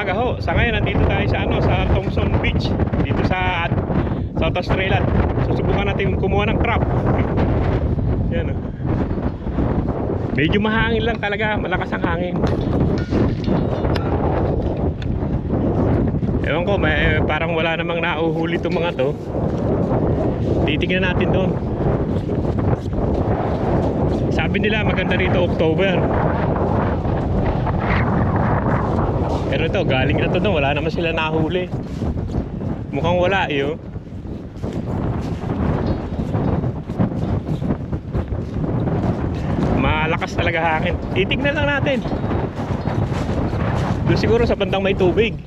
umaga ho. Sa ngayon nandito tayo sa sa Thompson Beach dito sa South Australia. Susubukan natin kumuha ng crab. Yan oh. Medyo mahangin lang talaga, malakas ang hangin. Ewan ko, parang wala namang nauhuli itong mga to. Titignan natin doon. Sabi nila maganda rito October. Pero ito, galing na to doon, wala naman sila nahuli. Mukhang wala yun. Malakas talaga hangin. Titignan lang natin. Doon siguro sa bandang may tubig.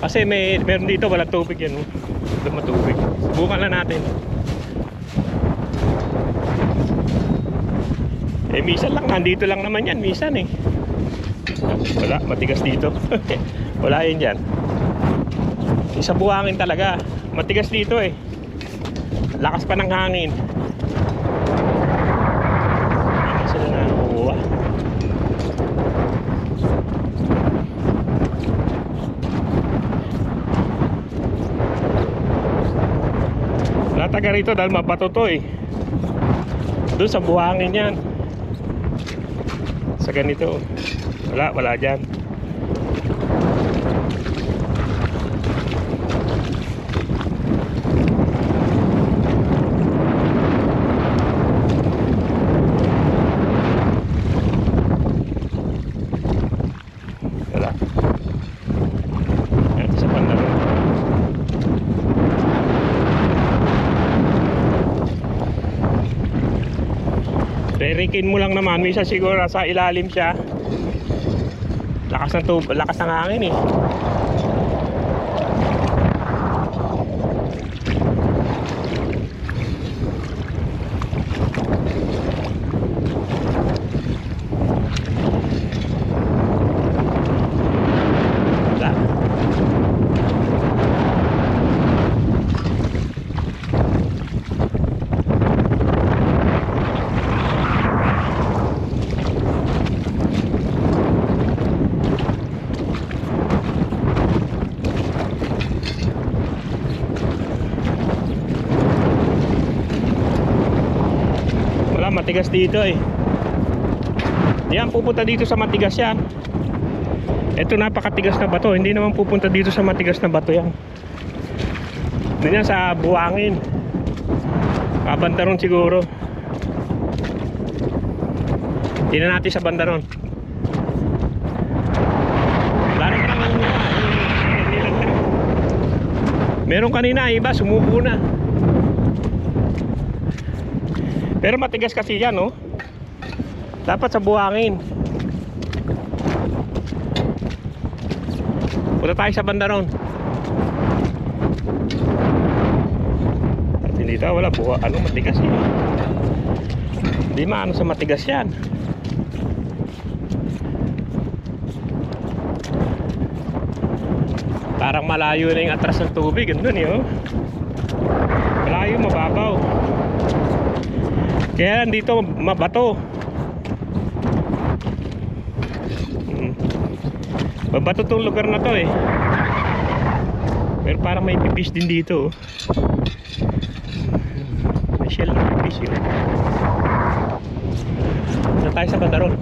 Kasi meron dito walang tubig yan. Doon matubig. Subukan lang natin. Minsan lang, nandito lang naman yan. Minsan wala, matigas dito. Wala yun dyan. Isa buhangin talaga. Matigas dito lakas pa ng hangin. Hindi sila nakuha. Nataga rito dahil mabato to doon sa buhangin yan. Sa ganito wala dyan. Wala. Yan sa pandaron. Rerikin mo lang naman, minsan siguro sa ilalim siya. Lakas ng hangin matigas dito yan, pupunta dito sa matigas yan. Ito napakatigas na bato, hindi naman pupunta dito sa matigas na bato yan. Ganyan sa buhangin. Bandaron siguro. Tingnan natin sa bandaron. Meron kanina iba sumuko na. Pero matigas kasi yan dapat sa buhangin. Punta tayo sa bandaron. At hindi tayo wala matigas hindi maano sa matigas yan. Parang malayo na yung atras ng tubig. Gandun malayo, mababaw. Kaya dito mabato. Mabato tong lugar na to Pero parang may pipis din dito May shell na pipis na tayo sa bandaron.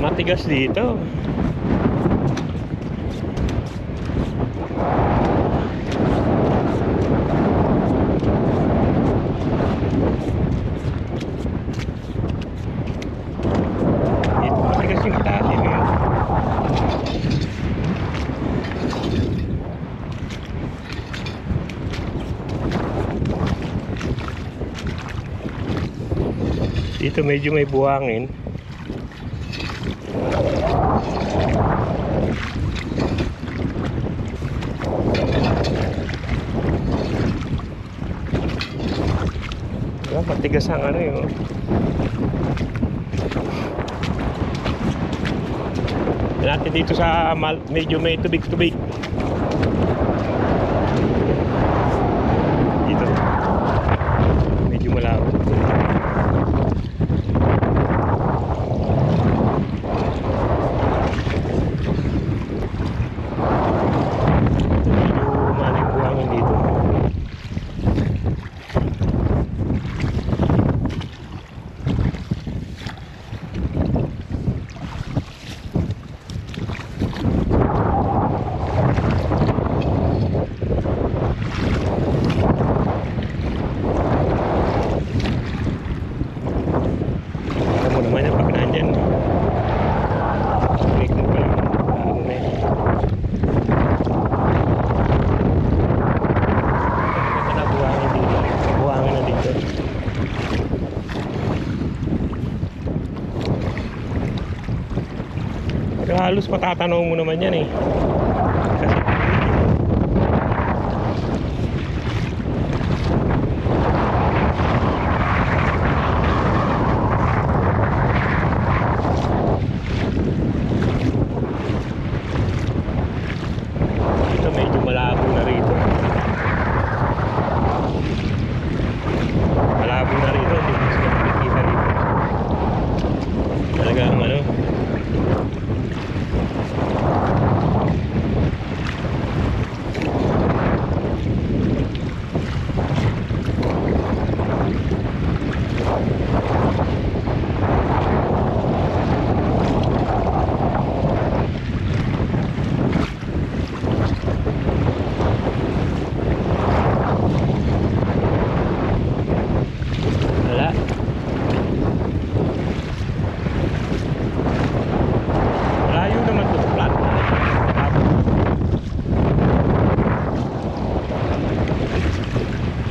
Matigas dito. Matigas yung tali Dito medyo may buhangin. Matigas ang ano yun. Natin dito sa medyo may tubig-tubig. Dito medyo malabo. Medyo maling buhangin dito. Pero halos matatanaw mo naman yan eh. Kasi ito medyo malabo na rito. Malabo na rito. Hindi mo sila nakikita rito. Talagang ano,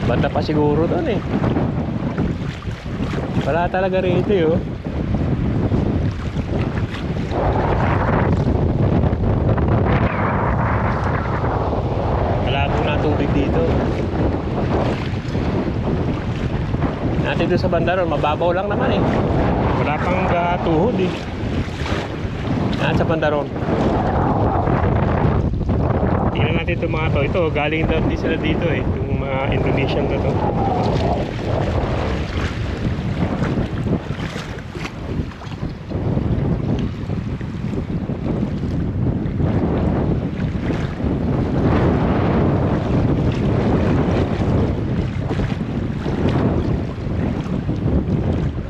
banda pa siguro doon eh. Wala talaga rito yun. Wala po na tubig dito. Natin doon sa banda ron, mababaw lang naman eh. Wala pang tuhod eh. Sa banda ron. Tingnan natin itong mga to. Ito, galing daw din sila dito eh. Itong mga Indonesian na to.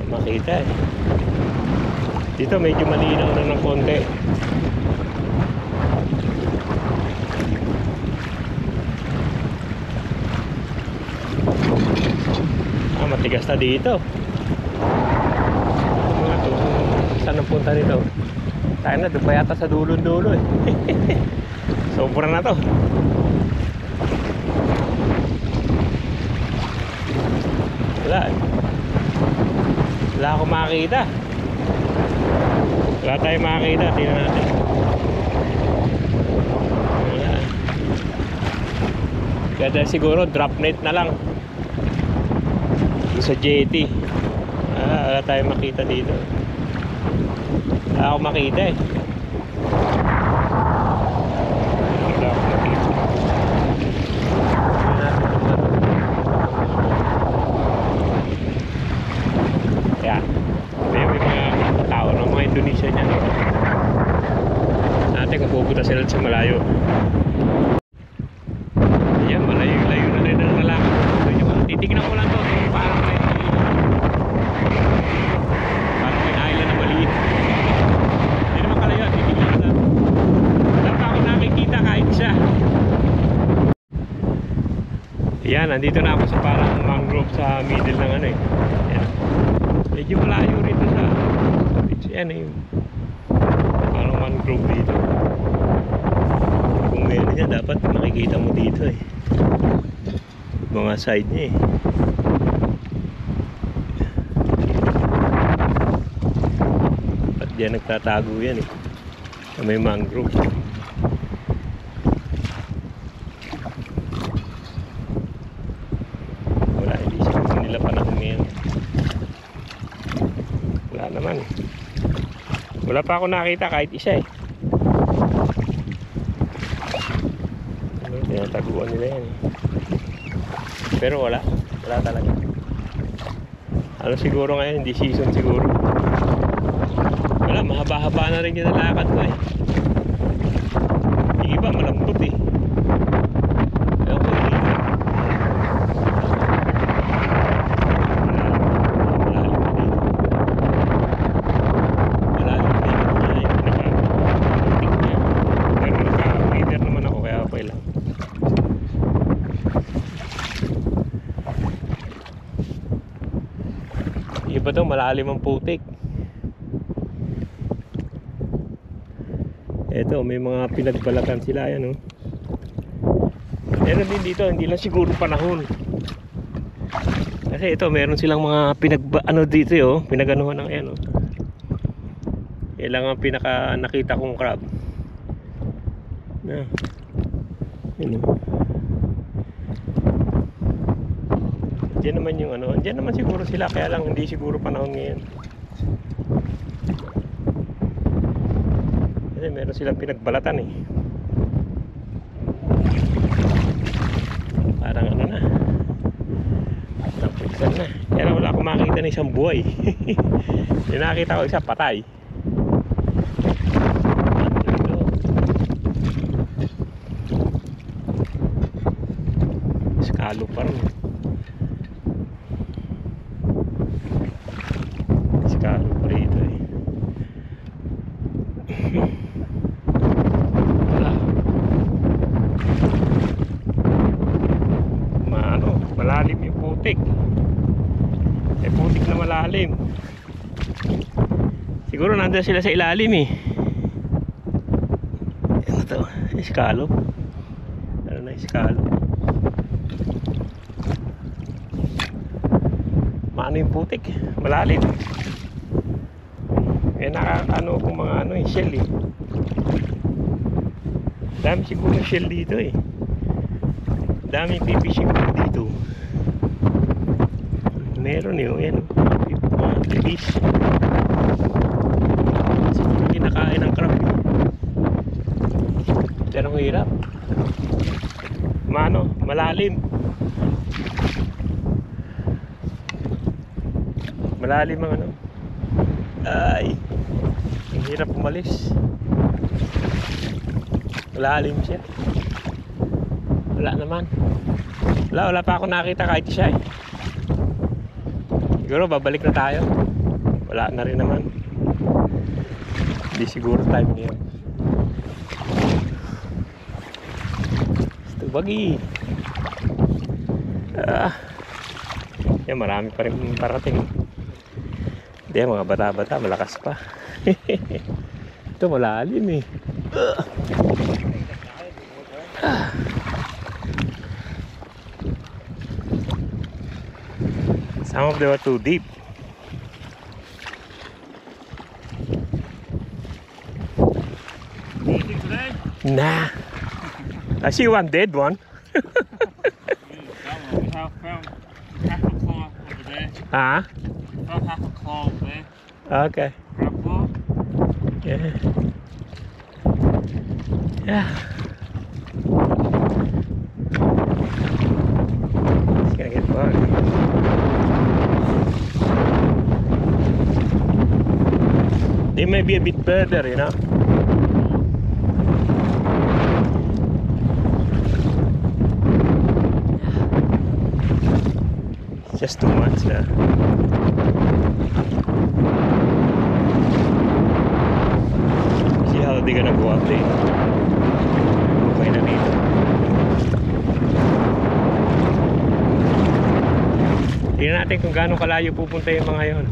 Makita eh. Dito medyo malinaw na ng konti. Matigas na dito. Mga to, saan ang punta nito? Tayo na, doon pa yata sa dulo-dulo eh. Sobra na to. Wala eh. Wala akong makakita. Wala tayong makakita. Tingnan natin. Wala. Kaya siguro drop net na lang sa jetty. Wala tayong makita dito. Wala akong makita eh. Wala akong makita. Kaya may mga tao ng mga Indonesia niyan. Natin kung pupunta sila sa malayo. Ayan, malayo-layo na rin ang lalaki. Titignan ko lang to. Parang may island na maliit. Hindi naman kalayo. Titignan ko lang. Wala pa ako nakikita kahit isa. Ayan, nandito na ako sa parang mangrove sa middle ng ano eh. Ayan. Medyo malayo rito sa beach. Ayan eh. Parang mangrove dito. Kung meron niya, dapat makikita mo dito eh. Mga side niya eh. Diyan nagtatago yan eh. May mangrove. Wala, hindi siguro nila panahon ngayon. Wala naman. Wala pa ako nakita kahit isa eh. Ano, tinataguan nila yan eh. Pero wala talaga. Ano siguro ngayon, hindi season siguro. Wala, mahaba-haba na rin yung nalakad ko eh. Yung iba malambot eh. Ewan ko dito. Malalim dito na yung pinaka-tik niya. Pero naka-feeder naman ako kaya okay lang. Iba daw malalim ang putik. Eto, may mga pinagbalatan sila yan oh. Meron din dito, hindi lang siguro panahon. Kasi ito, meron silang mga ano dito oh, pinaganuhan ng yan oh. Yan lang ang pinaka nakita kong crab. Yan oh. Diyan naman yung ano, diyan naman siguro sila, kaya lang hindi siguro panahon ngayon. Kasi meron silang pinagbalatan eh. Parang ano na, napulitan na. Kaya lang wala akong makita ng isang buhay. Yung nakita ko isa patay. Scallop pa rin. Scallop pa rito eh. Malalim yung putik. Putik na malalim. Siguro nandun sila sa ilalim eh. Ano to? Scallop. Ano na scallop? Maano yung putik? Malalim. Nakakano kung mga ano yung shell eh. Dami siguro shell dito eh. Dami fishing dito. Meron yun, yan mga fish. Siguro kinakain ng crab. Pero ang hirap. Mano, malalim. Malalim ang ano. Ay, ang hirap umalis. Malalim siya. Wala naman. Wala pa ako nakita kahit siya eh. Siguro babalik na tayo. Wala na rin naman. Hindi siguro time ngayon. Stubagi. Yan, marami pa rin parating. Hindi, mga bata-bata malakas pa. Ito malalim eh. Some of them are too deep. Anything today? Nah. I see one dead one. We have found half a claw over there. Ah? Found half a claw over there. Okay. Crab claw. Yeah. Yeah. It's gonna get bugged. They may be a bit further, you know. It's just too much. See how they're gonna go up there. Okay na dito. Tingnan natin kung gaano kalayo pupunta yung mga yon.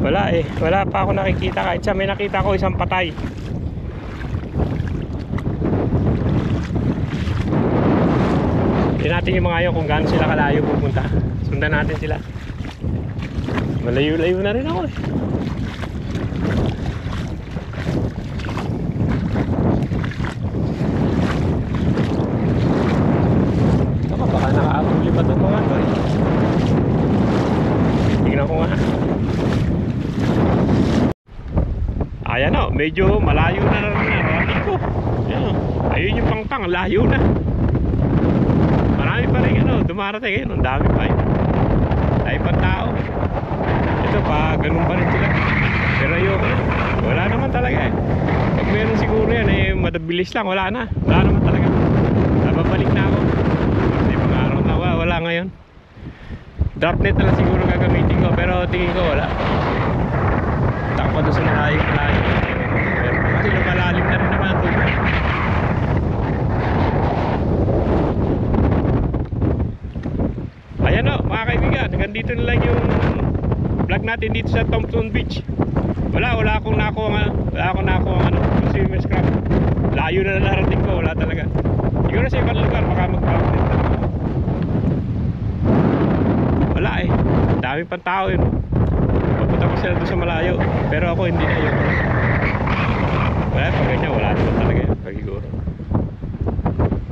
Wala eh, wala pa ako nakikita. Kahit siya may nakita ko isang patay. Tingnan natin yung mga yun kung gaano sila kalayo pupunta. Sundan natin sila. Malayo-layo na rin ako eh. Baka nakakahuli pa itong mga to eh. Tingnan ko nga. Ayan o, medyo malayo na narating ko. Ayan o, ayun yung pangpang, layo na. Marami pa rin dumarating ngayon, ang dami pa yun. Dahil pa tao. Ito pa, ganun pa rin sila. Pero ayoko na, wala naman talaga eh. Pag meron siguro yan eh, madabilis lang, wala naman talaga. Nababalik na ako. Kasi mga araw na wala ngayon. Drop net na lang siguro gagamitin ko, pero tingin ko wala. Takpa doon sa malayo. Pero kasi lumalalim na rin naman ang tubig. Ayan o, mga kaibigan, hanggang dito na lang yung vlog natin dito sa Thompson Beach. Wala akong nakuha yung swimmer's crab. Layo na narating ko, wala talaga. Siguro sa ibang lugar baka mag-drop net. Wala eh, dami pang tao yun. Papunta ko sila doon sa malayo, pero ako hindi na yun. Wala, pag ganyan, wala naman talaga yun, pagiguro.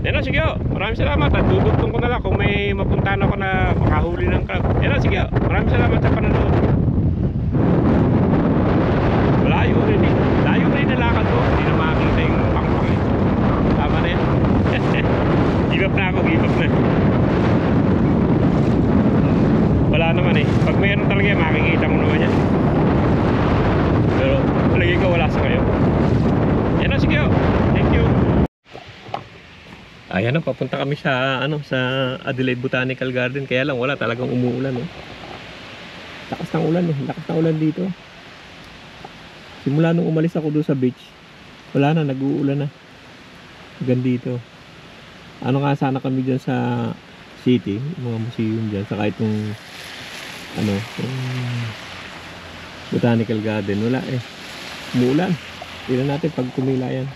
Yan o, sige o, maraming salamat at dudugtong ko na lang kung may mapuntahan ako na makahuli ng crab. Yan o, sige o, maraming salamat sa panonood. Layo rin na lakad ko, hindi na makakita yung pangpang eh. Tama na yan. Give up na ako, give up na. Wala naman eh, pag mayroon talaga makikita mo naman yan. Pero palagi ko wala sa kayo. Yan o, sige o, thank you. Ayan na, papunta kami sa sa Adelaide Botanical Garden. Kaya lang wala talagang umuulan oh. Lakas ng ulan dito. Simula nung umalis ako doon sa beach, wala na, nag-uulan na. Hanggang dito. Ano nga sana kami dyan sa city, mga museum dyan, sa kahit yung Botanical Garden, wala eh. Umuulan. Tignan natin pag kumila yan.